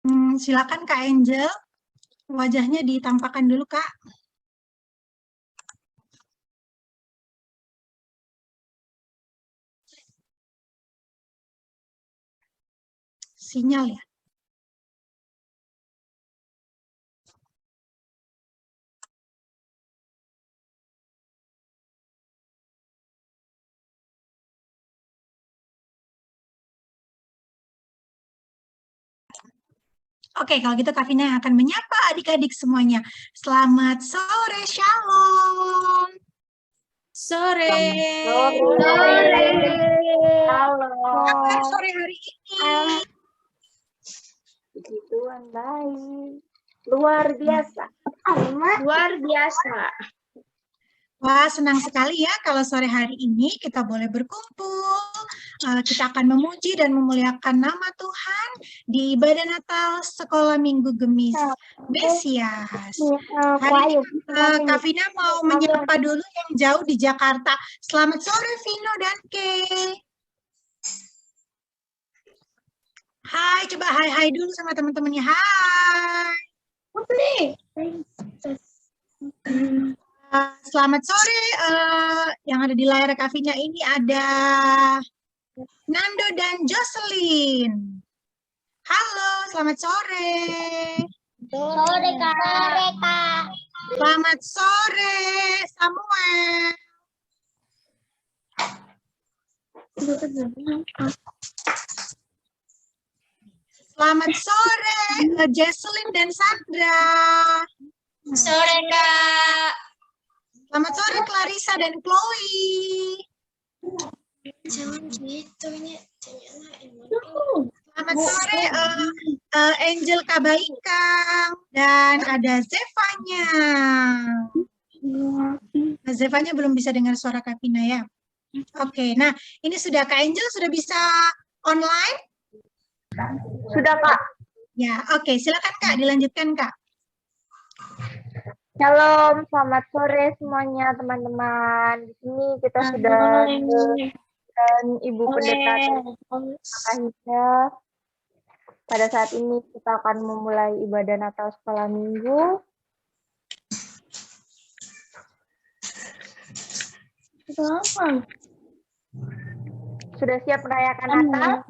Silakan Kak Angel, wajahnya ditampakkan dulu Kak. Sinyal ya. Oke, kalau gitu Kak Vina yang akan menyapa adik-adik semuanya. Selamat sore, Shalom. Sore. Halo. Kabar sore hari ini? Puji Tuhan, baik. Luar biasa. Luar biasa. Wah, senang sekali ya kalau sore hari ini kita boleh berkumpul. Kita akan memuji dan memuliakan nama Tuhan di ibadah Natal Sekolah Minggu Gemis Mesias. Hari ini Kak Vina mau menyapa dulu yang jauh di Jakarta. Selamat sore Vino dan Kay. Hai, coba hai dulu sama teman-temannya. Hai. Selamat sore. Yang ada di layar Kak Vina ini ada Nando dan Jocelyn. Halo, selamat sore. Sore, Kak. Selamat sore, Samuel. Selamat sore, Jocelyn dan Sandra. Sore, Kak. Selamat sore, Clarissa dan Chloe. Jangan gitu, ini Selamat sore, Angel Kabaikang. Dan ada Zevanya. Zevanya belum bisa dengar suara Kak Vina ya. Oke, nah ini sudah Kak Angel sudah bisa online? Sudah, Kak. Ya, oke, silakan Kak, dilanjutkan Kak. Shalom, selamat sore semuanya teman-teman. Di sini kita sudah dan Ibu Pendeta Kahina. Pada saat ini kita akan memulai ibadah Natal Sekolah Minggu. Sudah siap merayakan Natal?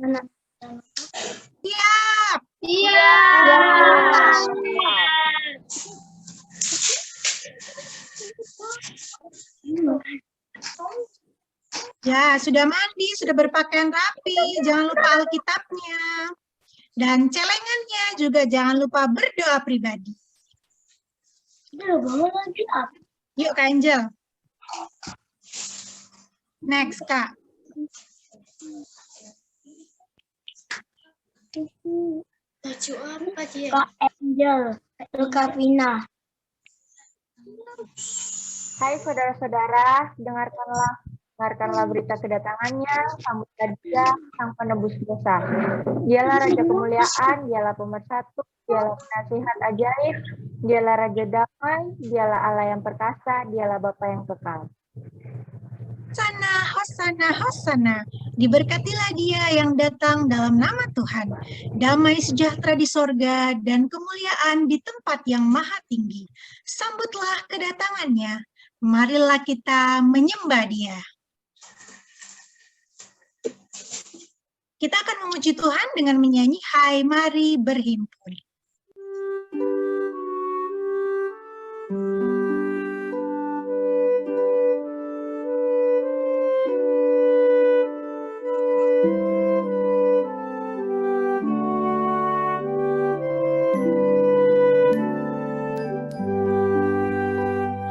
Siap. Iya. Ya, sudah mandi, sudah berpakaian rapi, jangan lupa Alkitabnya. Dan celengannya juga jangan lupa berdoa pribadi. Yuk Kak Angel. Next Kak. Baju apa dia? Kak Angel, Kak Vina. Hai saudara-saudara, dengarkanlah berita kedatangannya, sambutlah dia, sang penebus dosa. Dialah Raja Kemuliaan, dialah Pemersatu, dialah Penasihat Ajaib, dialah Raja Damai, dialah Allah yang perkasa, dialah Bapa yang kekal. Hosana, Hosana, Hosana. Diberkatilah dia yang datang dalam nama Tuhan. Damai sejahtera di sorga dan kemuliaan di tempat yang maha tinggi. Sambutlah kedatangannya. Marilah kita menyembah dia. Kita akan memuji Tuhan dengan menyanyi Hai Mari Berhimpun.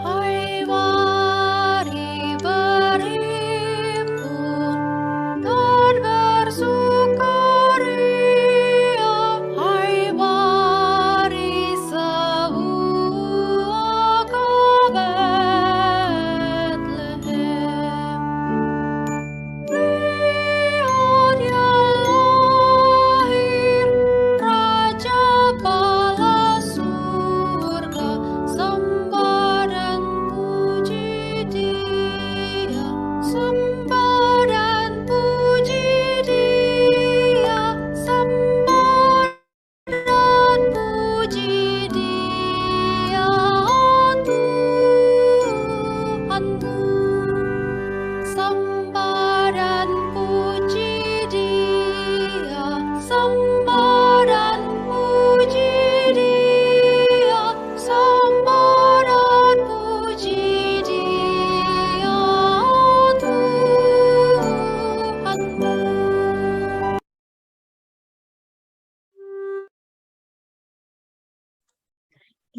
Hai mari berhimpun dan bersukaria, hai mari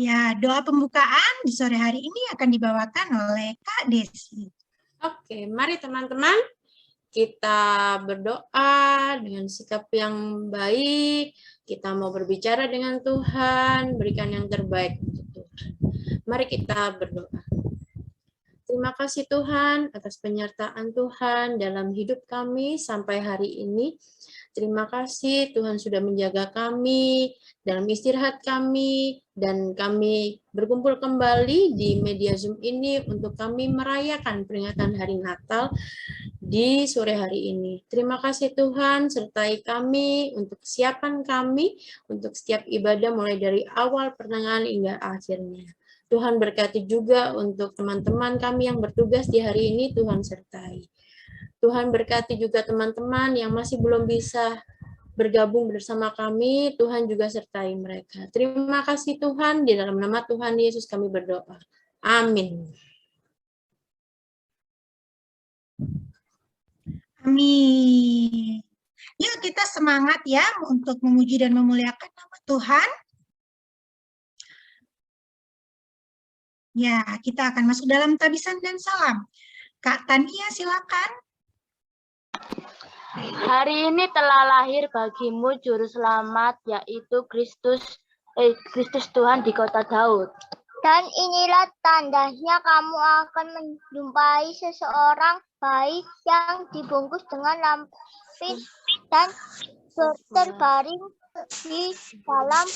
Ya, doa pembukaan di sore hari ini akan dibawakan oleh Kak Desi. Oke, mari teman-teman kita berdoa dengan sikap yang baik. Kita mau berbicara dengan Tuhan, berikan yang terbaik untuk Tuhan. Mari kita berdoa. Terima kasih Tuhan atas penyertaan Tuhan dalam hidup kami sampai hari ini. Terima kasih Tuhan sudah menjaga kami dalam istirahat kami, dan kami berkumpul kembali di media Zoom ini untuk kami merayakan peringatan Hari Natal di sore hari ini. Terima kasih Tuhan, sertai kami untuk kesiapan kami untuk setiap ibadah mulai dari awal pertengahan hingga akhirnya. Tuhan berkati juga untuk teman-teman kami yang bertugas di hari ini, Tuhan sertai. Tuhan berkati juga teman-teman yang masih belum bisa bergabung bersama kami, Tuhan juga sertai mereka. Terima kasih Tuhan, di dalam nama Tuhan Yesus kami berdoa. Amin. Amin. Yuk kita semangat ya untuk memuji dan memuliakan nama Tuhan. Ya, kita akan masuk dalam tabisan dan salam. Kak Tania, silakan. Hari ini telah lahir bagimu juru selamat, yaitu Kristus Tuhan di kota Daud. Dan inilah tandanya kamu akan menjumpai seseorang bayi yang dibungkus dengan lapis dan terbaring di dalam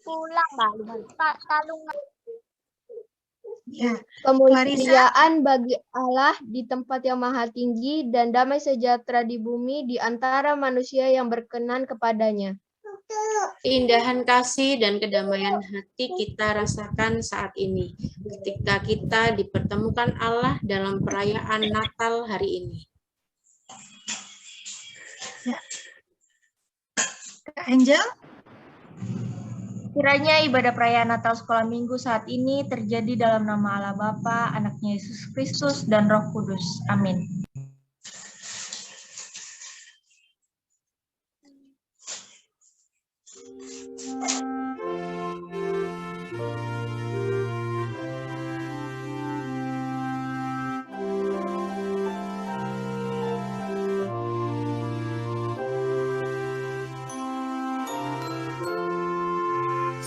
talungan. Ya, Kemuliaan bagi Allah di tempat yang maha tinggi dan damai sejahtera di bumi di antara manusia yang berkenan kepadanya. Keindahan kasih dan kedamaian hati kita rasakan saat ini, ketika kita dipertemukan Allah dalam perayaan Natal hari ini. Ya. Kak Angel? Kiranya ibadah perayaan Natal Sekolah Minggu saat ini terjadi dalam nama Allah Bapa, Anaknya Yesus Kristus, dan Roh Kudus. Amin.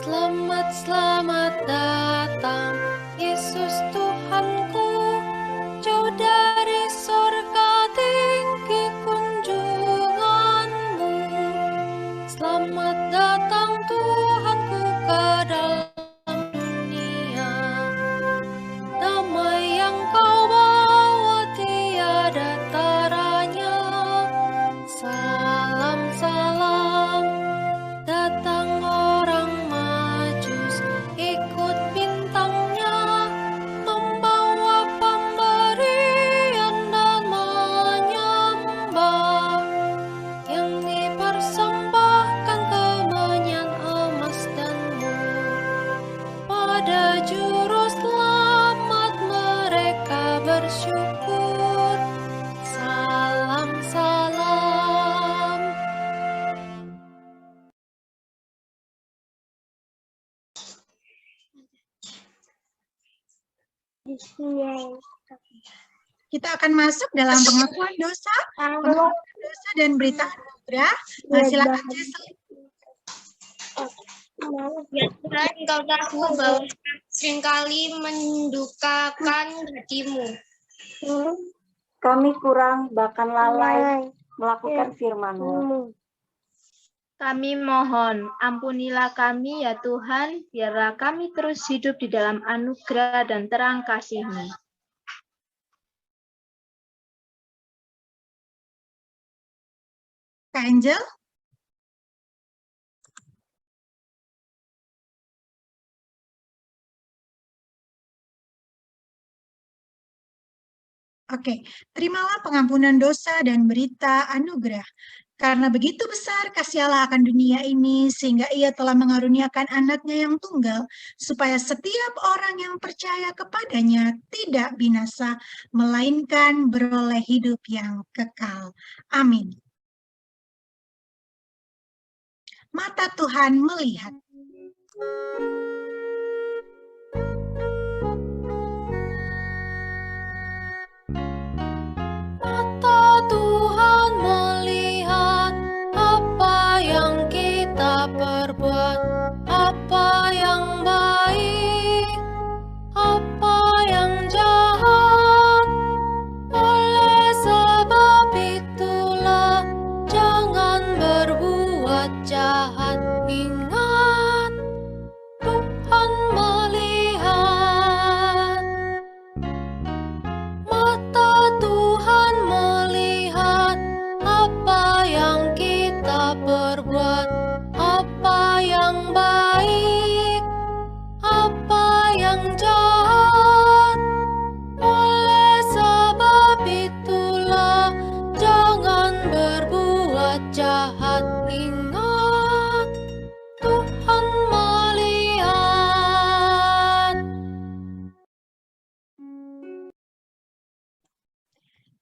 Selamat, selamat datang, Yesus Tuhanku, jauh dari surga tinggi kunjunganmu. Selamat datang Tuhanku ke dalam dunia, damai yang kau bawa tiada taranya. Salam, salam, datang orang Majus, ikut bintangnya, membawa pemberian dan menyembah, yang dipersembahkan kemenyan emas dan mur. Pada juru selamat mereka bersyukur. Salam, salam. Kita akan masuk dalam pengakuan dosa dan berita anugerah. Silakan Jesli. Ya Tuhan, Engkau tahu bahwa seringkali mendukakan hatimu. Kami kurang bahkan lalai melakukan firman-Mu. Kami mohon, ampunilah kami ya Tuhan, biarlah kami terus hidup di dalam anugerah dan terang kasih-Mu. Kak Angel? Oke, terimalah pengampunan dosa dan berita anugerah. Karena begitu besar kasih Allah akan dunia ini, sehingga Ia telah mengaruniakan anaknya yang tunggal, supaya setiap orang yang percaya kepadanya tidak binasa, melainkan beroleh hidup yang kekal. Amin. Mata Tuhan melihat.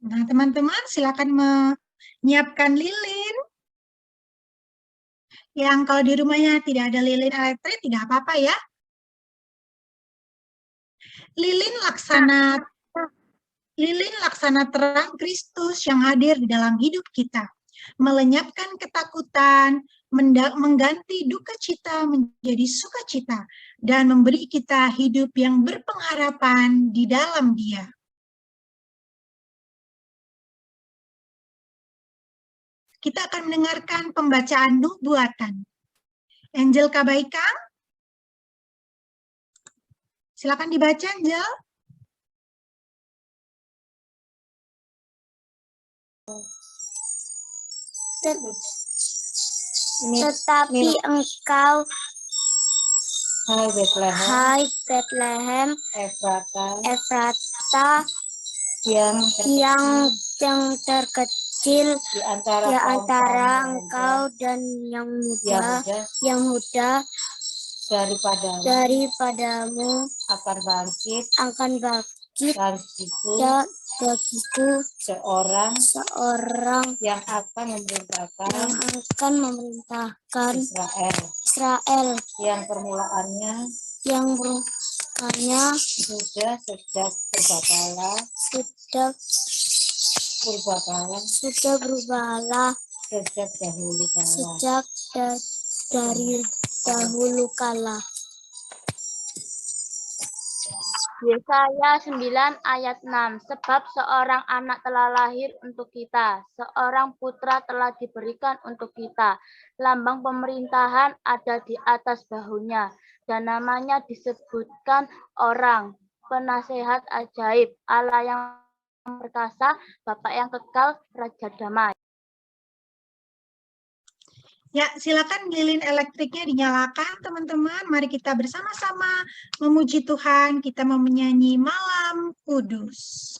Nah, teman-teman silakan menyiapkan lilin. Yang kalau di rumahnya tidak ada lilin elektrik, tidak apa-apa ya. Lilin laksana terang Kristus yang hadir di dalam hidup kita. Melenyapkan ketakutan, mengganti duka cita menjadi sukacita, dan memberi kita hidup yang berpengharapan di dalam Dia. Kita akan mendengarkan pembacaan nubuatan. Angel Kabaikang, silakan dibaca, Angel. Tetapi engkau, hai Bethlehem, Efrata, yang terkecil di antara engkau dan yang muda daripadamu akan bangkit bagiku seorang yang akan memerintahkan Israel yang permulaannya sudah sejak berbala sejak dari dahulu kala. Yesaya 9 ayat 6. Sebab seorang anak telah lahir untuk kita, seorang putra telah diberikan untuk kita. Lambang pemerintahan ada di atas bahunya, dan namanya disebutkan Orang, Penasehat Ajaib, Allah yang perkasa, Bapa yang kekal, Raja Damai. Ya, silakan lilin elektriknya dinyalakan, teman-teman. Mari kita bersama-sama memuji Tuhan. Kita mau menyanyi Malam Kudus.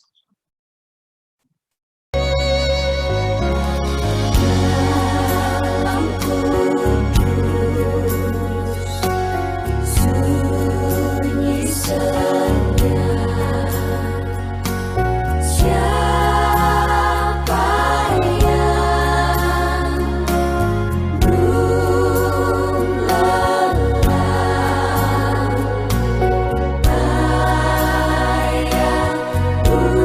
Ooh.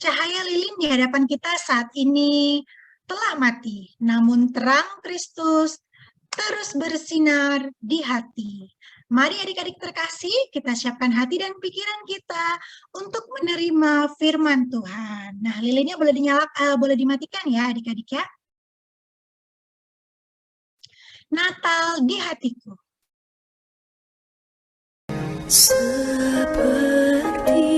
Cahaya lilin di hadapan kita saat ini telah mati, namun terang Kristus terus bersinar di hati. Mari adik-adik terkasih, kita siapkan hati dan pikiran kita untuk menerima firman Tuhan. Nah, lilinnya boleh dimatikan ya adik-adik ya. Natal di hatiku. Seperti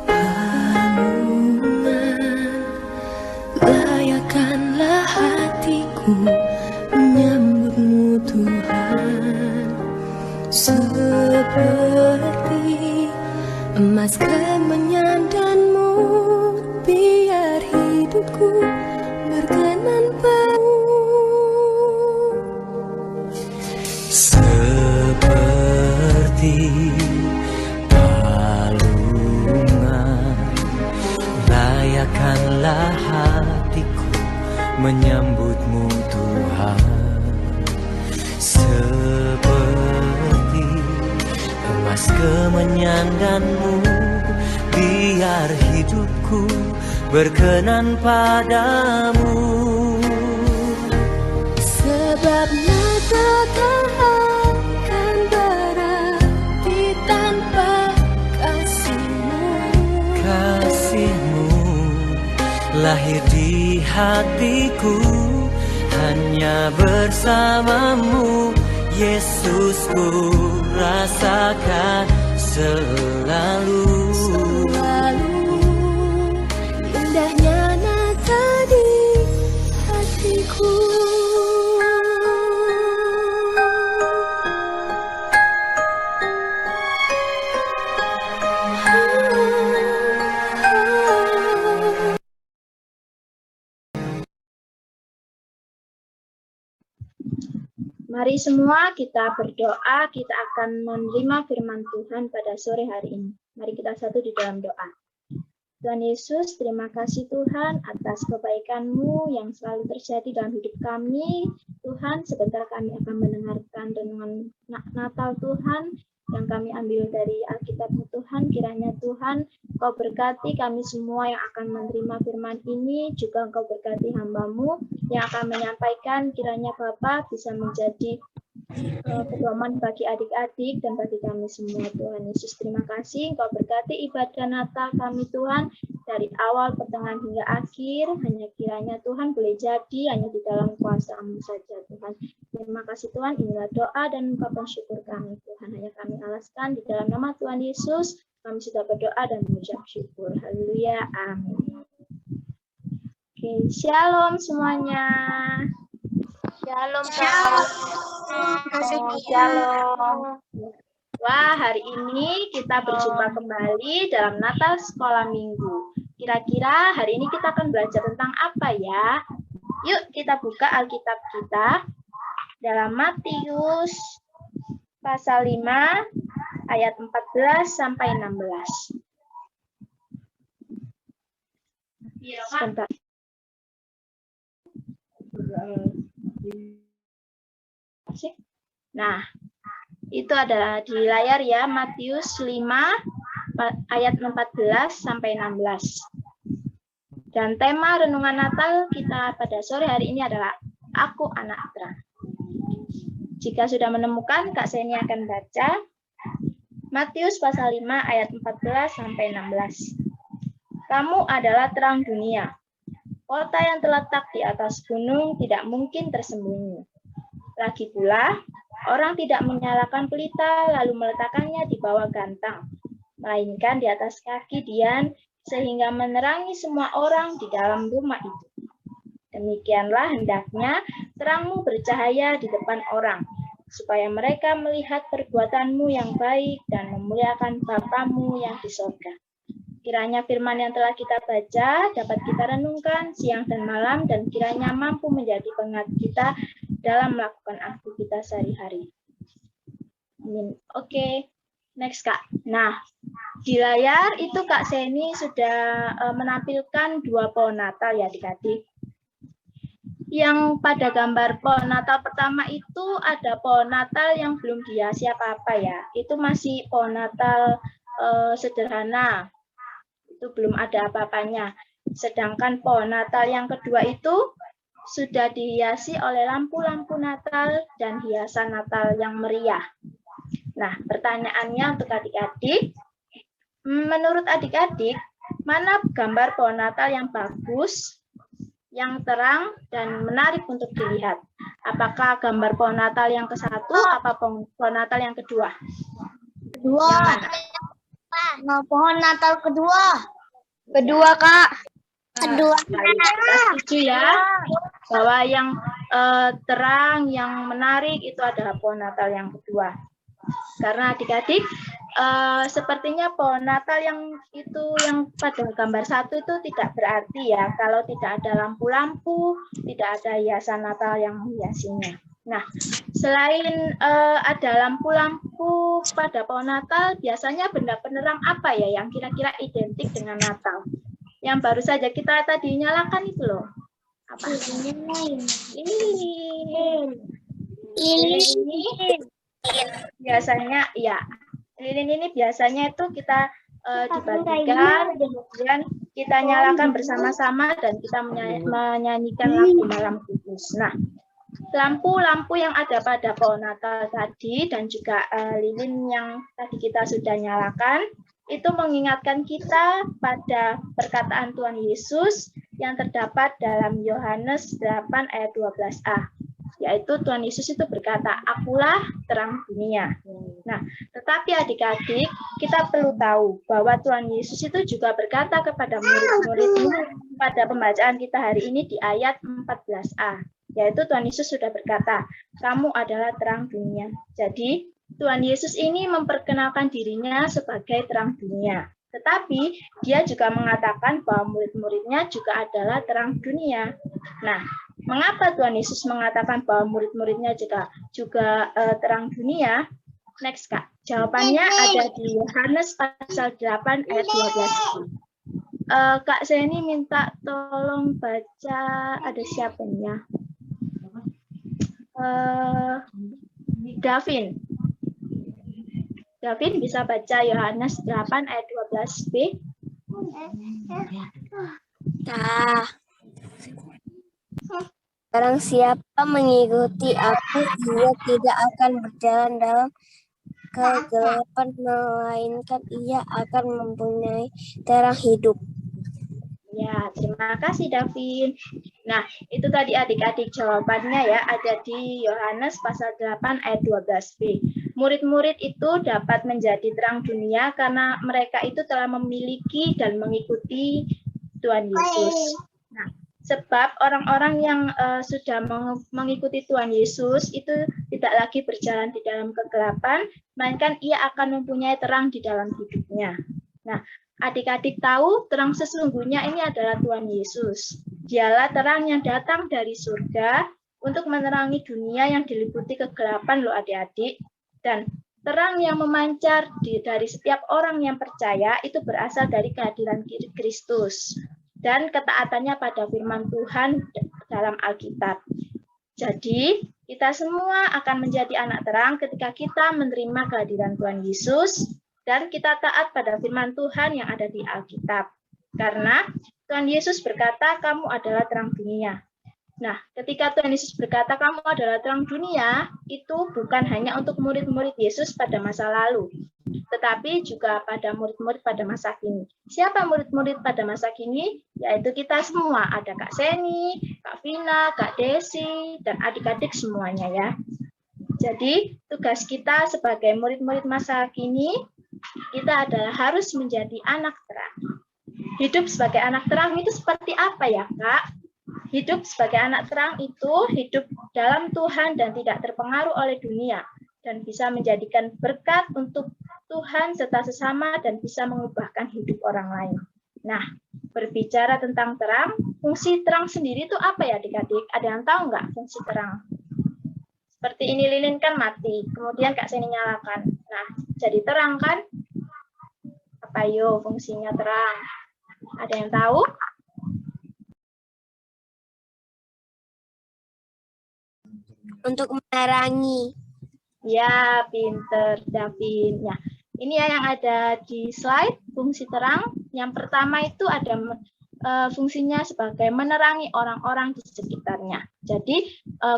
lamungan, layakkanlah hatiku menyambutmu Tuhan. Seperti emas kemenyan dan mur, biar hidupku berkenan padamu. Seperti palungan, layakkanlah hatiku menyambutmu Tuhan. Seperti emas kemenyan dan mur, biar hidupku berkenan padamu. Sebab Natal tak akan berarti tanpa kasih-Mu. Kasih-Mu lahir di hatiku, hanya bersamamu Yesusku rasakan selalu. Indahnya Natal di hatiku. Mari semua kita berdoa, kita akan menerima firman Tuhan pada sore hari ini. Mari kita satu di dalam doa. Tuhan Yesus, terima kasih Tuhan atas kebaikan-Mu yang selalu terjadi dalam hidup kami. Tuhan, sebentar kami akan mendengarkan renungan Natal Tuhan yang kami ambil dari Alkitab-Mu Tuhan. Kiranya Tuhan, Kau berkati kami semua yang akan menerima firman ini, juga Engkau berkati hamba-Mu yang akan menyampaikan. Kiranya Bapa bisa menjadi pedoman bagi adik-adik dan bagi kami semua. Tuhan Yesus, terima kasih. Engkau berkati ibadah Natal kami Tuhan, dari awal, pertengahan hingga akhir. Hanya kiranya Tuhan boleh jadi hanya di dalam kuasa-Mu saja Tuhan. Terima kasih Tuhan, inilah doa dan ungkapan syukur kami Tuhan. Hanya kami alaskan di dalam nama Tuhan Yesus. Kami sudah berdoa dan mengucap syukur. Haleluya, amin. Oke, shalom semuanya. Shalom, Shalom. Shalom. Wah, hari ini kita berjumpa kembali dalam Natal Sekolah Minggu. Kira-kira hari ini kita akan belajar tentang apa ya? Yuk kita buka Alkitab kita dalam Matius pasal 5 ayat 14 sampai 16. Sebentar. Nah, itu adalah di layar ya, Matius 5 ayat 14 sampai 16. Dan tema renungan Natal kita pada sore hari ini adalah Aku Anak Terang. Jika sudah menemukan, Kak Seni akan baca Matius pasal 5 ayat 14 sampai 16. Kamu adalah terang dunia. Kota yang terletak di atas gunung tidak mungkin tersembunyi. Lagi pula, orang tidak menyalakan pelita lalu meletakkannya di bawah gantang, melainkan di atas kaki dian, sehingga menerangi semua orang di dalam rumah itu. Demikianlah hendaknya terangmu bercahaya di depan orang, supaya mereka melihat perbuatanmu yang baik dan memuliakan Bapamu yang di surga. Kiranya firman yang telah kita baca dapat kita renungkan siang dan malam, dan kiranya mampu menjadi pengingat kita dalam melakukan aktivitas sehari-hari. Amin. Oke, next Kak. Nah, di layar itu Kak Seni sudah menampilkan 2 pohon Natal ya adik-adik. Yang pada gambar pohon Natal pertama itu ada pohon Natal yang belum dihiasi apa-apa ya. Itu masih pohon Natal sederhana. itu belum ada apa-apanya. Sedangkan pohon Natal yang kedua itu sudah dihiasi oleh lampu-lampu Natal dan hiasan Natal yang meriah. Nah, pertanyaannya untuk adik-adik, menurut adik-adik, mana gambar pohon Natal yang bagus, yang terang, dan menarik untuk dilihat? Apakah gambar pohon Natal yang ke-1 atau pohon Natal yang kedua? Kedua. Nah, pohon Natal kedua. Kedua, Kak. Kedua. Kita setuju ya bahwa yang terang, yang menarik itu adalah pohon Natal yang kedua. Karena adik-adik sepertinya pohon Natal yang pada gambar 1 itu tidak berarti ya kalau tidak ada lampu-lampu, tidak ada hiasan Natal yang menghiasinya. Nah, selain ada lampu-lampu pada pohon Natal, biasanya benda penerang apa ya yang kira-kira identik dengan Natal? Yang baru saja kita tadi nyalakan itu loh. Apa? Ini biasanya ya. Lilin ini biasanya itu kita dibagikan, kemudian kita nyalakan bersama-sama dan kita menyanyikan lagu Malam Kudus. Nah, lampu-lampu yang ada pada pohon Natal tadi dan juga lilin yang tadi kita sudah nyalakan itu mengingatkan kita pada perkataan Tuhan Yesus yang terdapat dalam Yohanes 8 ayat 12a. Yaitu Tuhan Yesus itu berkata, "Akulah terang dunia." Nah, tetapi adik-adik, kita perlu tahu bahwa Tuhan Yesus itu juga berkata kepada murid-muridnya pada pembacaan kita hari ini di ayat 14a. Yaitu Tuhan Yesus sudah berkata, "Kamu adalah terang dunia." Jadi, Tuhan Yesus ini memperkenalkan dirinya sebagai terang dunia. Tetapi dia juga mengatakan bahwa murid-muridnya juga adalah terang dunia. Nah, mengapa Tuhan Yesus mengatakan bahwa murid-muridnya juga terang dunia? Next, Kak. Jawabannya ada di Yohanes pasal 8 ayat 12. Kak Seni minta tolong baca, ada siapanya? Davin bisa baca Yohanes 8 ayat 12b? Barang siapa mengikuti aku, dia tidak akan berjalan dalam kegelapan, melainkan ia akan mempunyai terang hidup. Ya, terima kasih Davin. Nah, itu tadi adik-adik jawabannya ya, ada di Yohanes pasal 8 ayat 12b. Murid-murid itu dapat menjadi terang dunia karena mereka itu telah memiliki dan mengikuti Tuhan Yesus. Nah, sebab orang-orang yang sudah mengikuti Tuhan Yesus itu tidak lagi berjalan di dalam kegelapan, melainkan ia akan mempunyai terang di dalam hidupnya. Nah, adik-adik tahu terang sesungguhnya ini adalah Tuhan Yesus. Dialah terang yang datang dari surga untuk menerangi dunia yang diliputi kegelapan loh adik-adik. Dan terang yang memancar dari setiap orang yang percaya itu berasal dari kehadiran Kristus dan ketaatannya pada firman Tuhan dalam Alkitab. Jadi, kita semua akan menjadi anak terang ketika kita menerima kehadiran Tuhan Yesus dan kita taat pada firman Tuhan yang ada di Alkitab. Karena Tuhan Yesus berkata, "Kamu adalah terang dunia." Nah, ketika Tuhan Yesus berkata, "Kamu adalah terang dunia," itu bukan hanya untuk murid-murid Yesus pada masa lalu, tetapi juga pada murid-murid pada masa kini. Siapa murid-murid pada masa kini? Yaitu kita semua. Ada Kak Seni, Kak Vina, Kak Desi, dan adik-adik semuanya ya. Jadi, tugas kita sebagai murid-murid masa kini, kita adalah harus menjadi anak terang. Hidup sebagai anak terang itu seperti apa ya, Kak? Hidup sebagai anak terang itu hidup dalam Tuhan dan tidak terpengaruh oleh dunia dan bisa menjadikan berkat untuk Tuhan serta sesama dan bisa mengubahkan hidup orang lain. Nah, berbicara tentang terang, fungsi terang sendiri itu apa ya adik-adik? Ada yang tahu nggak fungsi terang? Seperti ini lilin kan mati, kemudian Kak Seni nyalakan. Nah, jadi terang kan? Apa yo fungsinya terang? Ada yang tahu? Untuk menerangi. Ya, pinter, Davin. Ya, ini ya yang ada di slide, fungsi terang. Yang pertama itu ada fungsinya sebagai menerangi orang-orang di sekitarnya. Jadi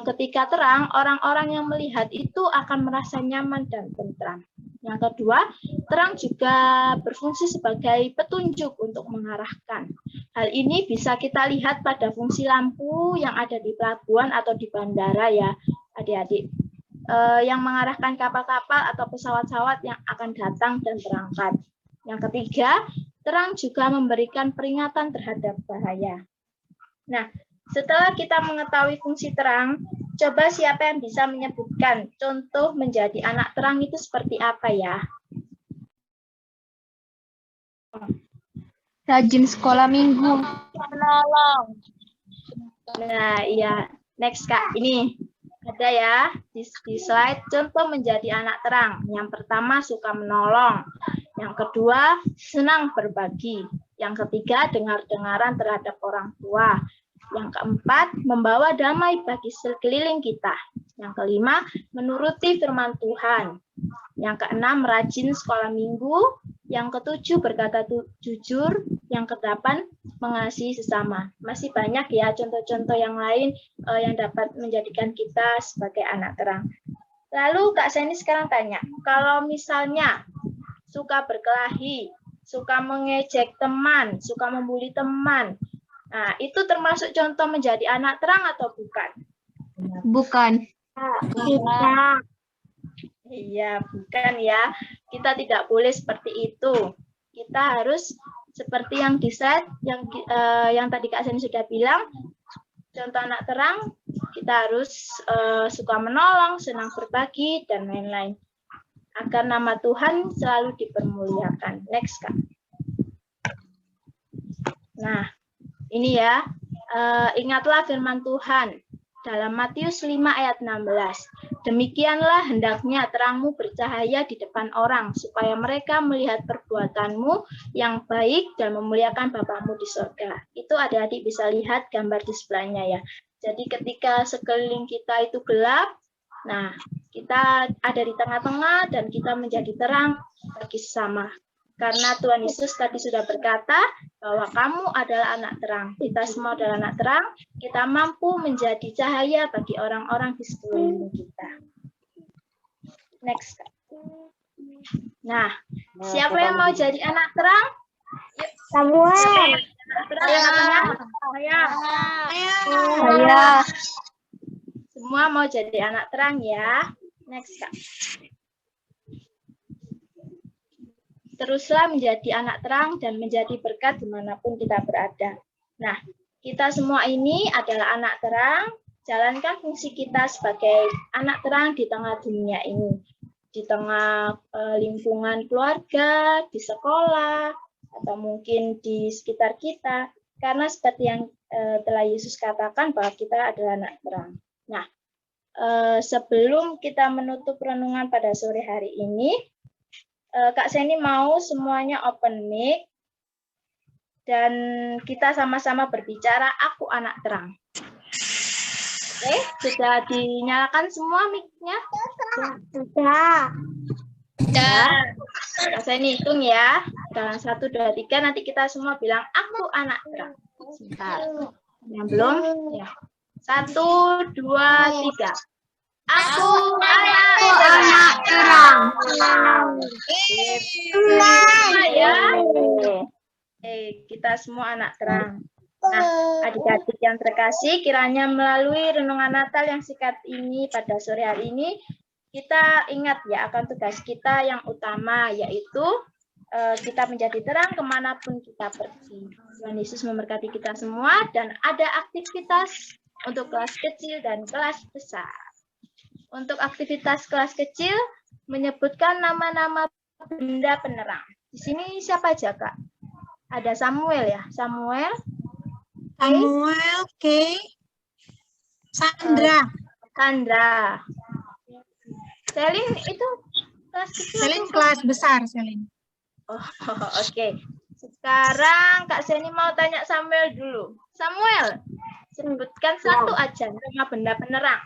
ketika terang, orang-orang yang melihat itu akan merasa nyaman dan tentram. Yang kedua, terang juga berfungsi sebagai petunjuk untuk mengarahkan. Hal ini bisa kita lihat pada fungsi lampu yang ada di pelabuhan atau di bandara ya, adik-adik. Yang mengarahkan kapal-kapal atau pesawat-pesawat yang akan datang dan berangkat. Yang ketiga, terang juga memberikan peringatan terhadap bahaya. Nah, setelah kita mengetahui fungsi terang, coba siapa yang bisa menyebutkan contoh menjadi anak terang itu seperti apa ya? Rajin sekolah minggu. Menolong. Nah, iya. Next, Kak. Ini ada ya di slide contoh menjadi anak terang. Yang pertama, suka menolong. Yang kedua, senang berbagi. Yang ketiga, dengar-dengaran terhadap orang tua. Yang keempat, membawa damai bagi sekeliling kita. Yang kelima, menuruti firman Tuhan. Yang keenam, rajin sekolah minggu. Yang ketujuh, berkata jujur. Yang kedelapan, mengasihi sesama. Masih banyak ya contoh-contoh yang lain yang dapat menjadikan kita sebagai anak terang. Lalu Kak Seni sekarang tanya, kalau misalnya suka berkelahi, suka mengejek teman, suka membuli teman, nah itu termasuk contoh menjadi anak terang atau bukan? Bukan. Tidak. Iya, bukan ya. Kita tidak boleh seperti itu. Kita harus seperti yang di slide, yang tadi Kak Seni sudah bilang, contoh anak terang, kita harus suka menolong, senang berbagi, dan lain-lain. Agar nama Tuhan selalu dipermuliakan. Next, Kak. Nah, ini ya, ingatlah firman Tuhan dalam Matius 5 ayat 16. Demikianlah hendaknya terangmu bercahaya di depan orang, supaya mereka melihat perbuatanmu yang baik dan memuliakan Bapamu di surga. Itu adik-adik bisa lihat gambar di sebelahnya ya. Jadi ketika sekeliling kita itu gelap, nah kita ada di tengah-tengah dan kita menjadi terang bagi sesama. Karena Tuhan Yesus tadi sudah berkata bahwa kamu adalah anak terang. Kita semua adalah anak terang. Kita mampu menjadi cahaya bagi orang-orang di sekeliling kita. Next. Nah, siapa yang mau jadi anak terang? Samuel. Saya. Semua mau jadi anak terang ya. Next, Kak. Teruslah menjadi anak terang dan menjadi berkat dimanapun kita berada. Nah, kita semua ini adalah anak terang, jalankan fungsi kita sebagai anak terang di tengah dunia ini. Di tengah lingkungan keluarga, di sekolah, atau mungkin di sekitar kita. Karena seperti yang telah Yesus katakan bahwa kita adalah anak terang. Nah, sebelum kita menutup renungan pada sore hari ini, Kak Seni mau semuanya open mic dan kita sama-sama berbicara, aku anak terang. Oke, sudah dinyalakan semua mic-nya? Sudah. Kak Seni hitung ya. Dalam 1, 2, 3 nanti kita semua bilang aku anak terang. Sebentar. Yang belum? Ya. 1, 2, 3. Aku anak terang. Ya. Kita semua anak terang. Nah, adik-adik yang terkasih, kiranya melalui renungan Natal yang singkat ini pada sore hari ini, kita ingat ya akan tugas kita yang utama, yaitu kita menjadi terang kemanapun kita pergi. Tuhan Yesus memberkati kita semua dan ada aktivitas untuk kelas kecil dan kelas besar. Untuk aktivitas kelas kecil, menyebutkan nama-nama benda penerang. Di sini siapa aja, Kak? Ada Samuel ya? Samuel, Kay, Sandra. Sandra. Selin itu kelas kecil? Selin kelas besar, Selin. Oh, oke. Sekarang Kak Seni mau tanya Samuel dulu. Samuel, sebutkan satu aja nama benda penerang.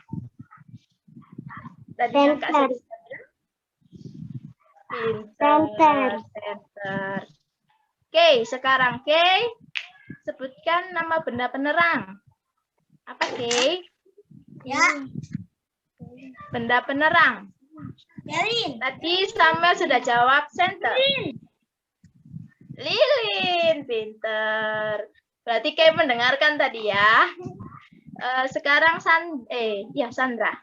Tadi yang Kak Seni bilang. Pinter. Oke, sekarang Kay, sebutkan nama benda penerang. Apa Kay? Ya. Benda penerang. Lilin. Tadi Samuel sudah jawab center. Lilin, pinter. Berarti Kay mendengarkan tadi ya. Sekarang Sandra.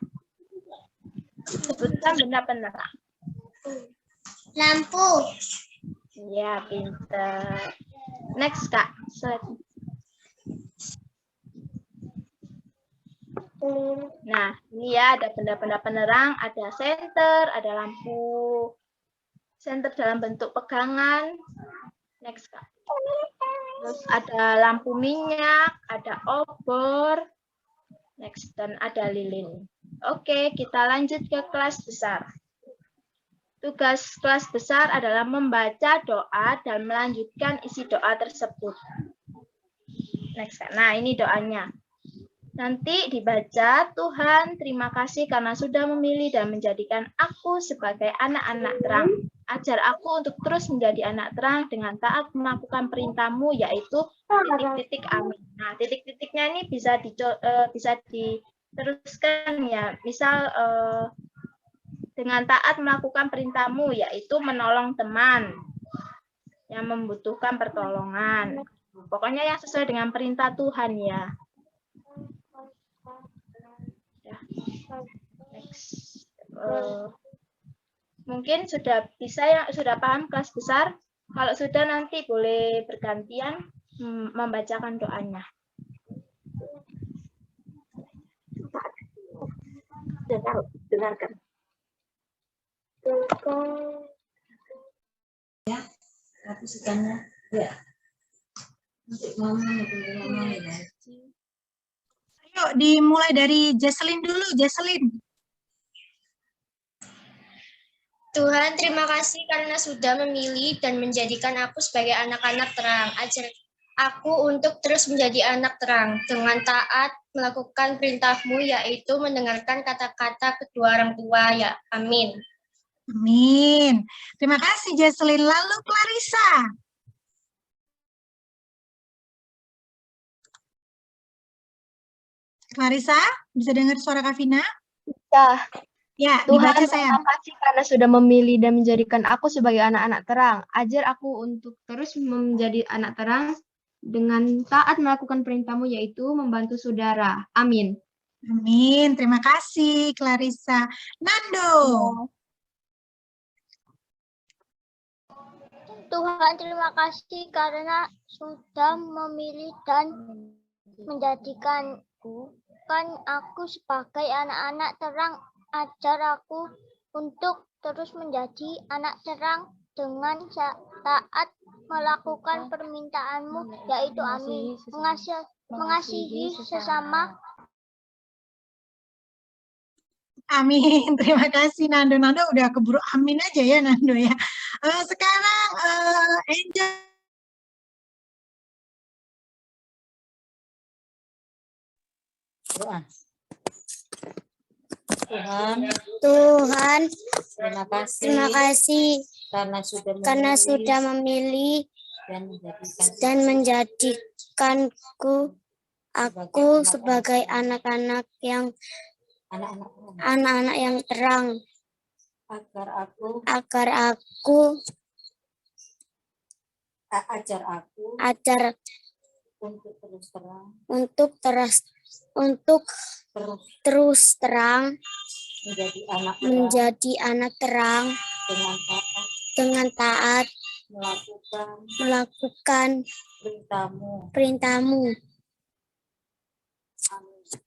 Sebutkan benda penerang. Lampu. Ya, pinter. Next, Kak. Nah, ini ya ada benda-benda penerang, ada senter, ada lampu. Senter dalam bentuk pegangan. Next, Kak. Terus ada lampu minyak, ada obor. Next, dan ada lilin. Oke, kita lanjut ke kelas besar. Tugas kelas besar adalah membaca doa dan melanjutkan isi doa tersebut. Next. Nah, ini doanya. Nanti dibaca, Tuhan, terima kasih karena sudah memilih dan menjadikan aku sebagai anak-anak terang. Ajar aku untuk terus menjadi anak terang dengan taat melakukan perintah-Mu, yaitu titik-titik amin. Nah, titik-titiknya ini bisa diteruskan ya. Misal, dengan taat melakukan perintah-Mu, yaitu menolong teman yang membutuhkan pertolongan. Pokoknya yang sesuai dengan perintah Tuhan ya. Next. Mungkin sudah paham kelas besar. Kalau sudah nanti boleh bergantian membacakan doanya. Dengarkan. Ya, aku sukanya ya. Untuk mama ya. Ayo dimulai dari Jesselyn dulu, Jesselyn. Tuhan, terima kasih karena sudah memilih dan menjadikan aku sebagai anak-anak terang. Ajar aku untuk terus menjadi anak terang dengan taat melakukan perintah-Mu, yaitu mendengarkan kata-kata kedua orang tua ya. Amin. Amin. Terima kasih Jesselyn. Lalu Clarissa. Clarissa, bisa dengar suara Kavina? Bisa. Ya, Tuhan, dibaca sayang. terima kasih karena sudah memilih dan menjadikan aku sebagai anak-anak terang. Ajar aku untuk terus menjadi anak terang dengan taat melakukan perintah-Mu, yaitu membantu saudara. Amin. Amin. Terima kasih Clarissa. Nando. Tuhan, terima kasih karena sudah memilih dan menjadikanku aku sebagai anak-anak terang. Ajar aku untuk terus menjadi anak terang dengan taat melakukan permintaan-Mu, yaitu amin. Mengasihi sesama. Amin. Terima kasih Nando. Nando udah keburu amin aja ya Nando ya. Sekarang Angel. Doa. Tuhan, Terima kasih karena sudah memilih dan menjadikanku aku sebagai anak-anak yang terang. Ajar untuk terus terang menjadi anak terang dengan taat melakukan perintah-Mu.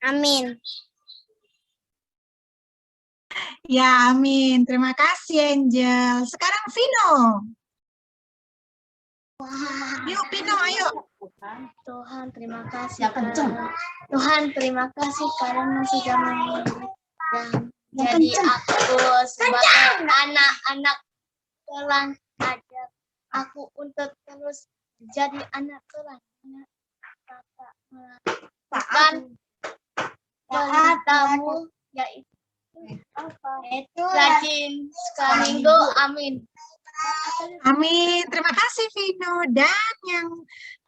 Amin. Ya, amin. Terima kasih Angel. Sekarang Vino. Yuk Vino, ayo. Tuhan, terima kasih. Tuhan, terima kasih karena sudah memilih dan jadi aku sebagai anak-anak terang. Ajar aku untuk terus jadi anak terang. Melakukan perintah-Mu, yaitu rajin sekali minggu. Amin. Amin. Terima kasih Vino. Dan yang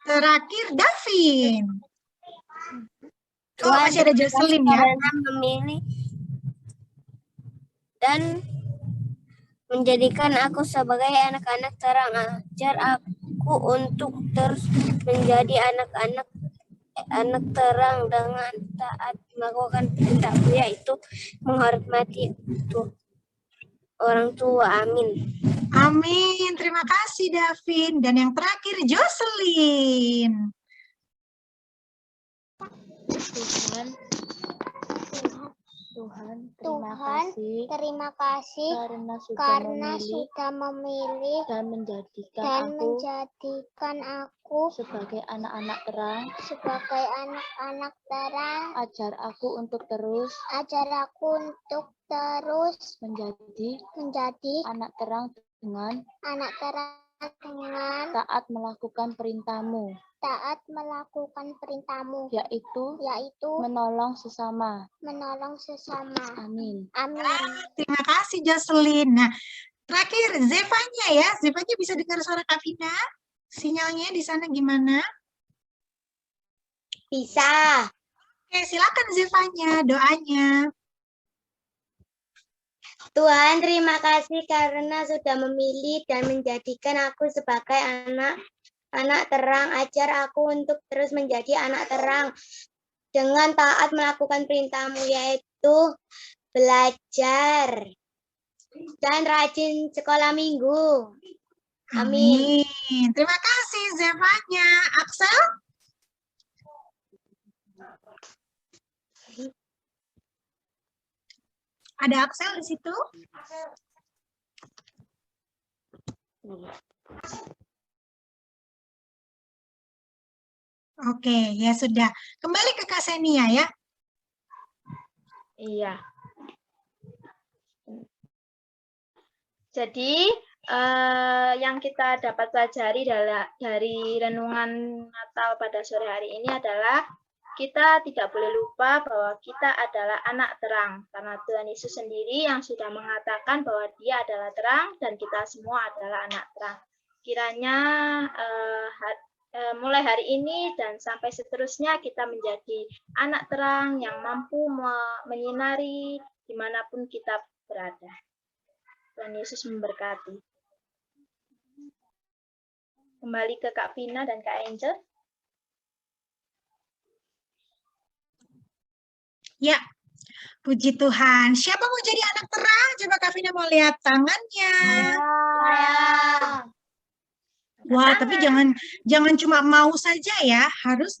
terakhir Davin. Oh, masih ada Jocelyn ya. Karena memilih dan menjadikan aku sebagai anak-anak terang, ajar aku untuk terus menjadi anak terang dengan taat melakukan perintahmu, yaitu menghormati orang tua. Amin. Amin. Terima kasih Davin. Dan yang terakhir Jocelyn. Tuhan, terima kasih karena sudah memilih dan menjadikan aku sebagai anak-anak terang. Ajar aku untuk terus menjadi anak terang dengan taat melakukan perintahmu, yaitu menolong sesama. Amin. Terima kasih Jocelyn. Nah, terakhir Zevanya ya. Zevanya bisa dengar suara Kak Vina? Sinyalnya di sana gimana? Bisa. Oke, silakan Zevanya, doanya. Tuhan, terima kasih karena sudah memilih dan menjadikan aku sebagai anak terang. Ajar aku untuk terus menjadi anak terang dengan taat melakukan perintahmu, yaitu belajar dan rajin sekolah minggu. Amin. Terima kasih Zevanya. Axel? Ada Axel di situ? Oke, ya sudah. Kembali ke Kak Senia ya. Iya. Jadi yang kita dapat pelajari dari renungan Natal pada sore hari ini adalah kita tidak boleh lupa bahwa kita adalah anak terang, karena Tuhan Yesus sendiri yang sudah mengatakan bahwa Dia adalah terang dan kita semua adalah anak terang. Kiranya mulai hari ini dan sampai seterusnya kita menjadi anak terang yang mampu menyinari dimanapun kita berada. Tuhan Yesus memberkati. Kembali ke Kak Vina dan Kak Angel. Ya, puji Tuhan. Siapa mau jadi anak terang? Coba Kak Vina mau lihat tangannya. Wah, tapi jangan cuma mau saja ya, harus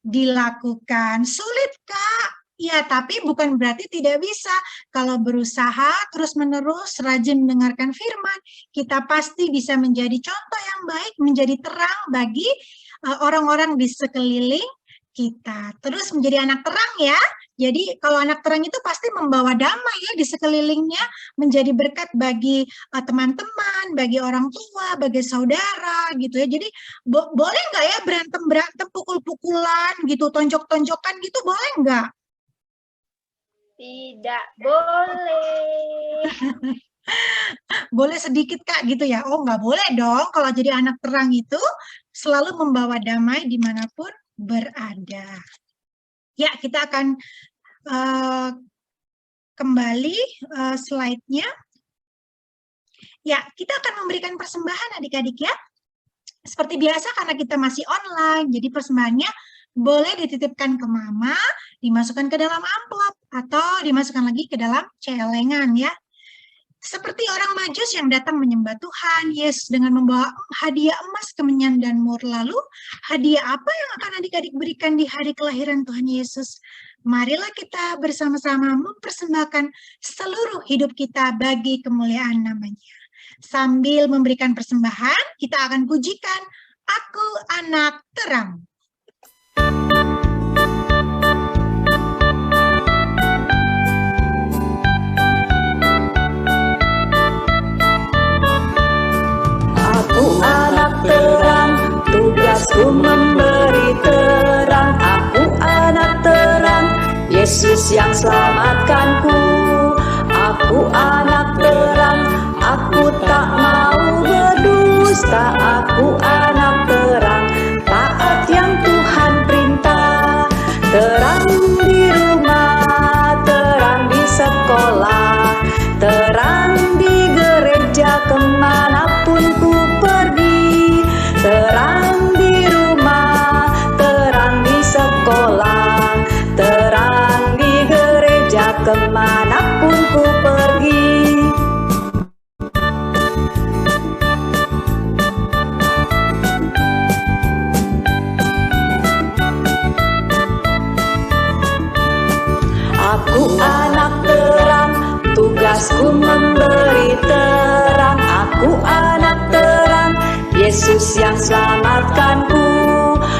dilakukan. Sulit, Kak. Ya, tapi bukan berarti tidak bisa. Kalau berusaha terus-menerus rajin mendengarkan firman, kita pasti bisa menjadi contoh yang baik, menjadi terang bagi orang-orang di sekeliling kita. Terus menjadi anak terang ya. Jadi kalau anak terang itu pasti membawa damai ya di sekelilingnya, menjadi berkat bagi teman-teman, bagi orang tua, bagi saudara gitu ya. Jadi boleh nggak ya berantem-berantem, pukul-pukulan gitu, tonjok-tonjokan gitu, boleh nggak? Tidak boleh. Boleh sedikit Kak gitu ya. Oh nggak boleh dong, kalau jadi anak terang itu selalu membawa damai dimanapun berada. Ya, kita akan kembali slide-nya. Ya, kita akan memberikan persembahan adik-adik ya. Seperti biasa karena kita masih online, jadi persembahannya boleh dititipkan ke mama, dimasukkan ke dalam amplop, atau dimasukkan lagi ke dalam celengan ya. Seperti orang Majus yang datang menyembah Tuhan, Yesus dengan membawa hadiah emas, kemenyan, dan mur. Lalu, hadiah apa yang akan adik-adik berikan di hari kelahiran Tuhan Yesus? Marilah kita bersama-sama mempersembahkan seluruh hidup kita bagi kemuliaan namanya. Sambil memberikan persembahan, kita akan pujikan Aku Anak Terang. Aku anak terang, tugasku memberi terang. Aku anak terang, Yesus yang selamatkanku. Aku anak terang, aku tak mau berdusta, aku anak terang, taat yang Tuhan perintah. Terang di rumah, terang di sekolah, terang di gereja, kemanapun ku pergi. Terang di rumah, terang di sekolah, terang di gereja, kemanapun ku pergi. Aku anak terang, tugasku memberi terang. Aku anak terang, Yesus yang selamatkanku.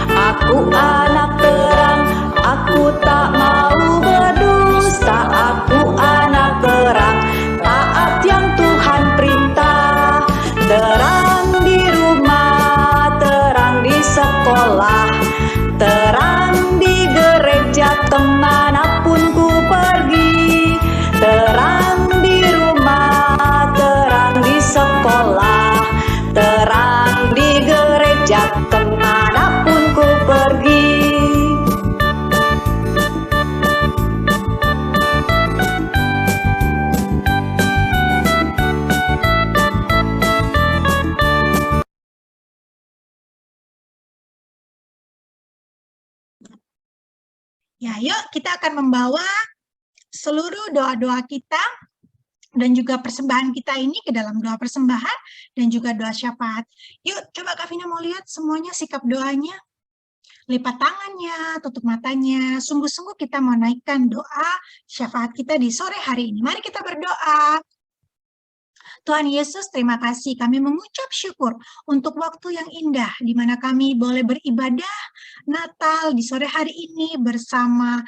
Aku anak terang, aku tak mau berdusta. Aku anak terang, taat yang Tuhan perintah. Terang di rumah, terang di sekolah, terang di gereja, kemanapun ku pergi. Terang di rumah, terang di sekolah, terang di gereja, kemanapun ku pergi. Ya, yuk kita akan membawa seluruh doa-doa kita dan juga persembahan kita ini ke dalam doa persembahan dan juga doa syafaat. Yuk, coba Kak Vina mau lihat semuanya sikap doanya. Lipat tangannya, tutup matanya. Sungguh-sungguh kita mau naikkan doa syafaat kita di sore hari ini. Mari kita berdoa. Tuhan Yesus, terima kasih. Kami mengucap syukur untuk waktu yang indah di mana kami boleh beribadah Natal di sore hari ini bersama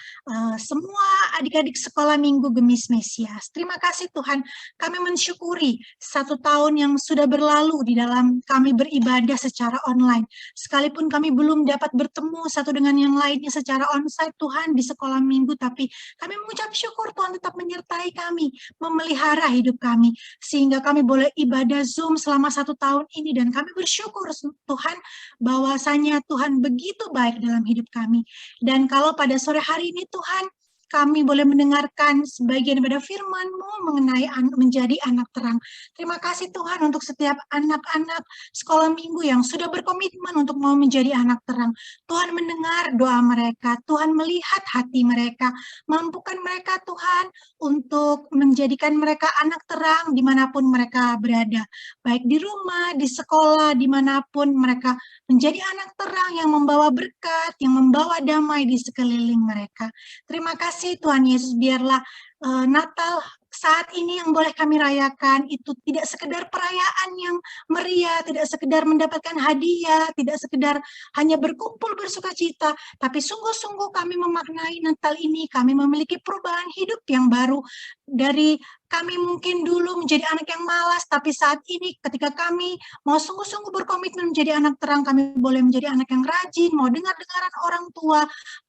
semua adik-adik sekolah minggu Gemis Mesias. Terima kasih Tuhan, kami mensyukuri 1 tahun yang sudah berlalu di dalam kami beribadah secara online. Sekalipun kami belum dapat bertemu satu dengan yang lainnya secara onsite Tuhan di sekolah minggu, tapi kami mengucap syukur Tuhan tetap menyertai kami, memelihara hidup kami, sehingga kami boleh ibadah Zoom selama 1 tahun ini, dan kami bersyukur Tuhan bahwasanya Tuhan begitu baik dalam hidup kami. Dan kalau pada sore hari ini Tuhan, kami boleh mendengarkan sebagian daripada firman-Mu mengenai menjadi anak terang. Terima kasih Tuhan untuk setiap anak-anak sekolah minggu yang sudah berkomitmen untuk mau menjadi anak terang. Tuhan mendengar doa mereka, Tuhan melihat hati mereka, mampukan mereka Tuhan untuk menjadikan mereka anak terang dimanapun mereka berada. Baik di rumah, di sekolah, dimanapun mereka menjadi anak terang yang membawa berkat, yang membawa damai di sekeliling mereka. Terima kasih Tuhan Yesus, biarlah Natal saat ini yang boleh kami rayakan itu tidak sekedar perayaan yang meriah, tidak sekedar mendapatkan hadiah, tidak sekedar hanya berkumpul bersukacita, tapi sungguh-sungguh kami memaknai Natal ini, kami memiliki perubahan hidup yang baru. Dari kami mungkin dulu menjadi anak yang malas, tapi saat ini ketika kami mau sungguh-sungguh berkomitmen menjadi anak terang, kami boleh menjadi anak yang rajin, mau dengar-dengaran orang tua,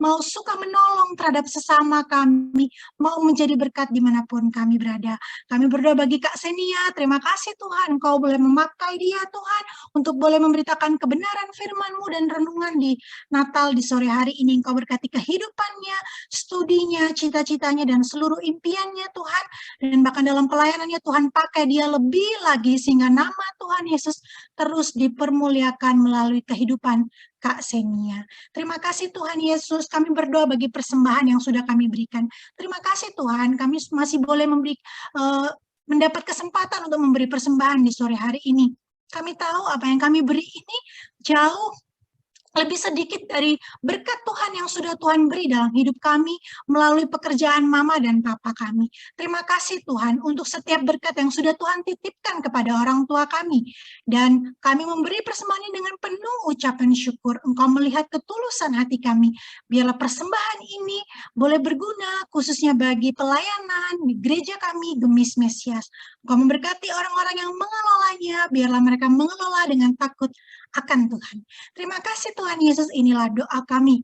mau suka menolong terhadap sesama kami, mau menjadi berkat dimanapun kami berada. Kami berdoa bagi Kak Senia, terima kasih Tuhan, Engkau boleh memakai dia Tuhan, untuk boleh memberitakan kebenaran firman-Mu dan renungan di Natal di sore hari ini. Engkau berkati kehidupannya, studinya, cita-citanya, dan seluruh impiannya Tuhan, dan bahkan dalam pelayanannya Tuhan pakai dia lebih lagi, sehingga nama Tuhan Yesus terus dipermuliakan melalui kehidupan Kak Senia. Terima kasih Tuhan Yesus, kami berdoa bagi persembahan yang sudah kami berikan. Terima kasih Tuhan, kami masih boleh mendapat kesempatan untuk memberi persembahan di sore hari ini. Kami tahu apa yang kami beri ini jauh lebih sedikit dari berkat Tuhan yang sudah Tuhan beri dalam hidup kami melalui pekerjaan mama dan papa kami. Terima kasih Tuhan untuk setiap berkat yang sudah Tuhan titipkan kepada orang tua kami. Dan kami memberi persembahan ini dengan penuh ucapan syukur. Engkau melihat ketulusan hati kami. Biarlah persembahan ini boleh berguna khususnya bagi pelayanan di gereja kami, Gemis Mesias. Engkau memberkati orang-orang yang mengelolanya, biarlah mereka mengelola dengan takut akan Tuhan. Terima kasih Tuhan Yesus, inilah doa kami.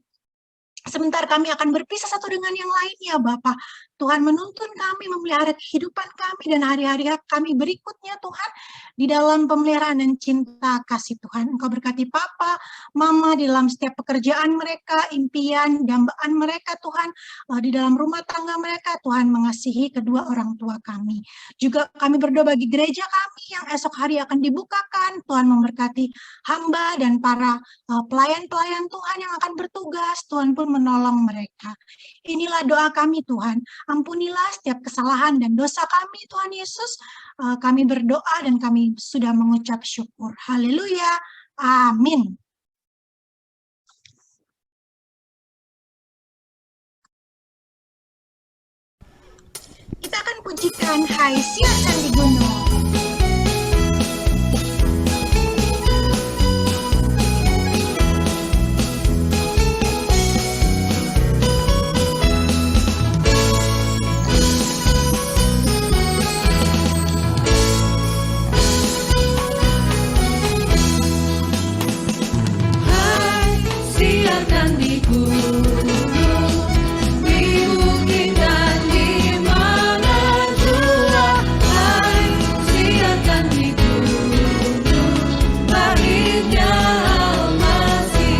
Sebentar kami akan berpisah satu dengan yang lainnya, Bapa. Tuhan menuntun kami, memelihara kehidupan kami dan hari-hari kami berikutnya Tuhan, di dalam pemeliharaan dan cinta kasih Tuhan. Engkau berkati Papa, Mama di dalam setiap pekerjaan mereka, impian, dambaan mereka Tuhan, di dalam rumah tangga mereka. Tuhan mengasihi kedua orang tua kami. Juga kami berdoa bagi gereja kami yang esok hari akan dibukakan. Tuhan memberkati hamba dan para pelayan-pelayan Tuhan yang akan bertugas. Tuhan pun menolong mereka. Inilah doa kami Tuhan. Ampunilah setiap kesalahan dan dosa kami Tuhan Yesus. Kami berdoa dan kami sudah mengucap syukur. Haleluya. Amin. Kita akan pujikan Hai Siarkan di Gunung. Siarkan di gunung, di bukit dan di mana jua. Hai, siarkan di gunung, lahirnya Al-Masih.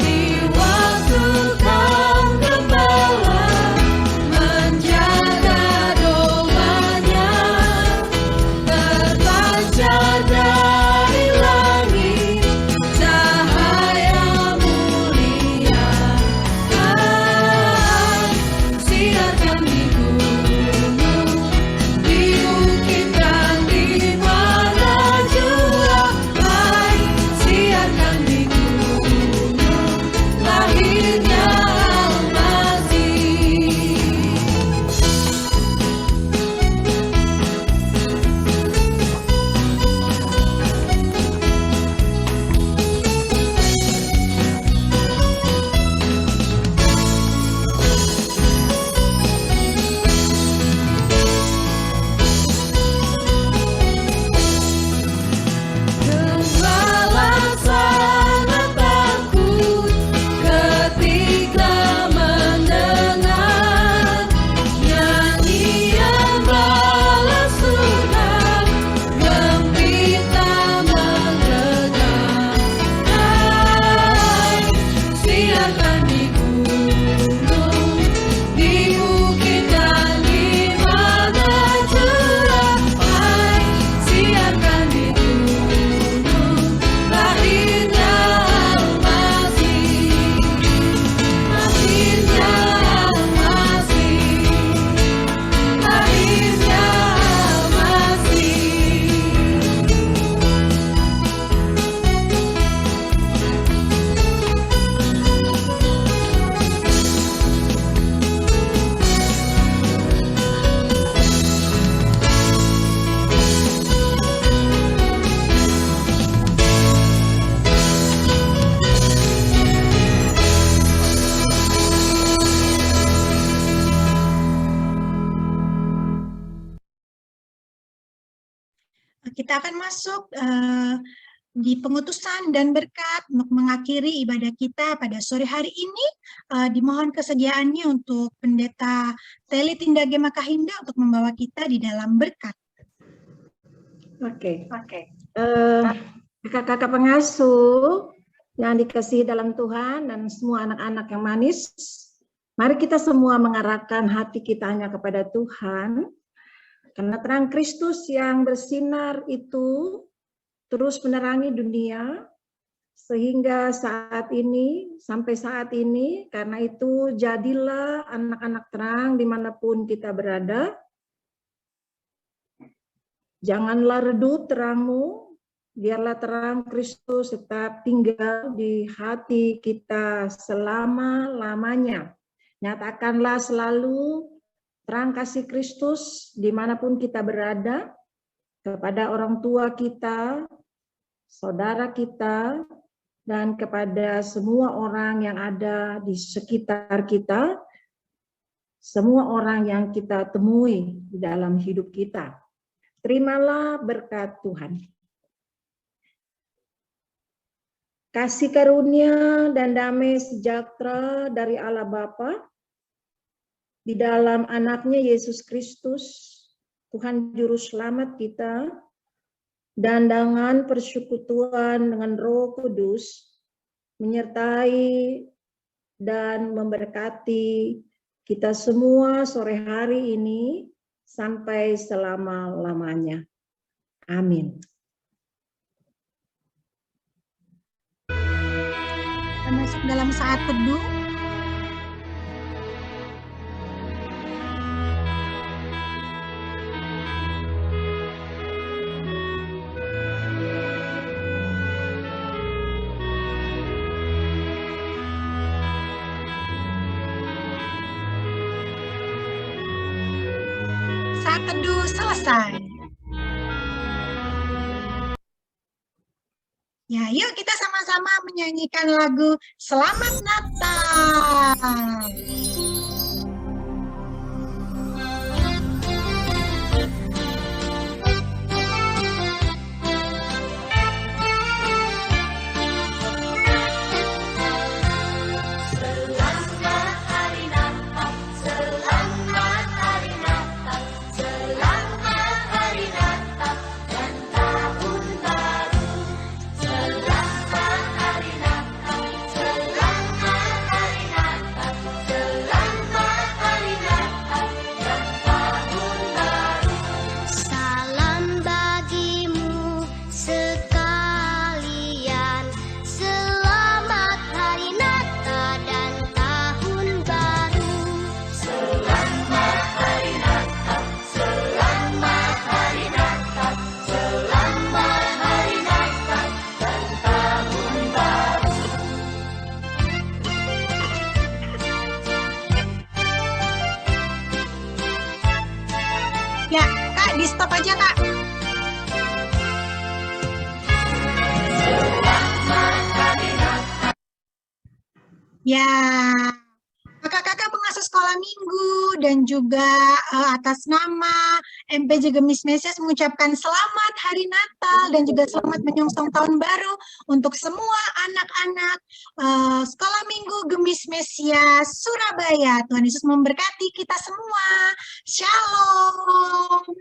Di waktu kau gembala, menjaga domanya, terpancar dari langit cahaya mulia. Hai, siarkan di gunung, di bukit dan di mana jua. Hai, siarkan di gunung, lahirnya Al-Masih. Gembala sangat takut ketika mendengar nyanyian bala surga, gembira menggelegar. Hai, siarkan di gunung, di bukit dan di mana jua. Hai, siarkan di gunung, lahirnya Al-Masih. Lahirnya Al-Masih. Lahirnya Kita akan masuk di pengutusan dan berkat untuk mengakhiri ibadah kita pada sore hari ini. Dimohon kesediaannya untuk Pendeta Teli Tindage Makahinda untuk membawa kita di dalam berkat. Oke. Kakak-kakak pengasuh yang dikasihi dalam Tuhan dan semua anak-anak yang manis, mari kita semua mengarahkan hati kita hanya kepada Tuhan, karena terang Kristus yang bersinar itu terus menerangi dunia, sehingga saat ini, sampai saat ini, karena itu jadilah anak-anak terang dimanapun kita berada. Janganlah redup terangmu, biarlah terang Kristus tetap tinggal di hati kita selama-lamanya. Nyatakanlah selalu terang kasih Kristus dimanapun kita berada, kepada orang tua kita, saudara kita, dan kepada semua orang yang ada di sekitar kita, semua orang yang kita temui di dalam hidup kita. Terimalah berkat Tuhan. Kasih karunia dan damai sejahtera dari Allah Bapa di dalam anaknya Yesus Kristus, Tuhan Juru Selamat kita, dan dengan persekutuan dengan Roh Kudus, menyertai dan memberkati kita semua sore hari ini sampai selama-lamanya. Amin. Kita masuk dalam saat teduh. Saat teduh selesai. Ya, yuk kita sama-sama menyanyikan lagu Selamat Natal. Salam bagimu sekalian, selamat hari Natal dan tahun baru. Selamat hari Natal, selamat hari Natal, selamat hari Natal dan tahun baru. Ya, Kak, di stop aja, Kak. Ya, kakak-kakak pengasuh sekolah minggu dan juga atas nama MPJ Gemis Mesias mengucapkan selamat Hari Natal dan juga selamat menyongsong tahun baru untuk semua anak-anak sekolah minggu Gemis Mesias Surabaya. Tuhan Yesus memberkati kita semua. Shalom.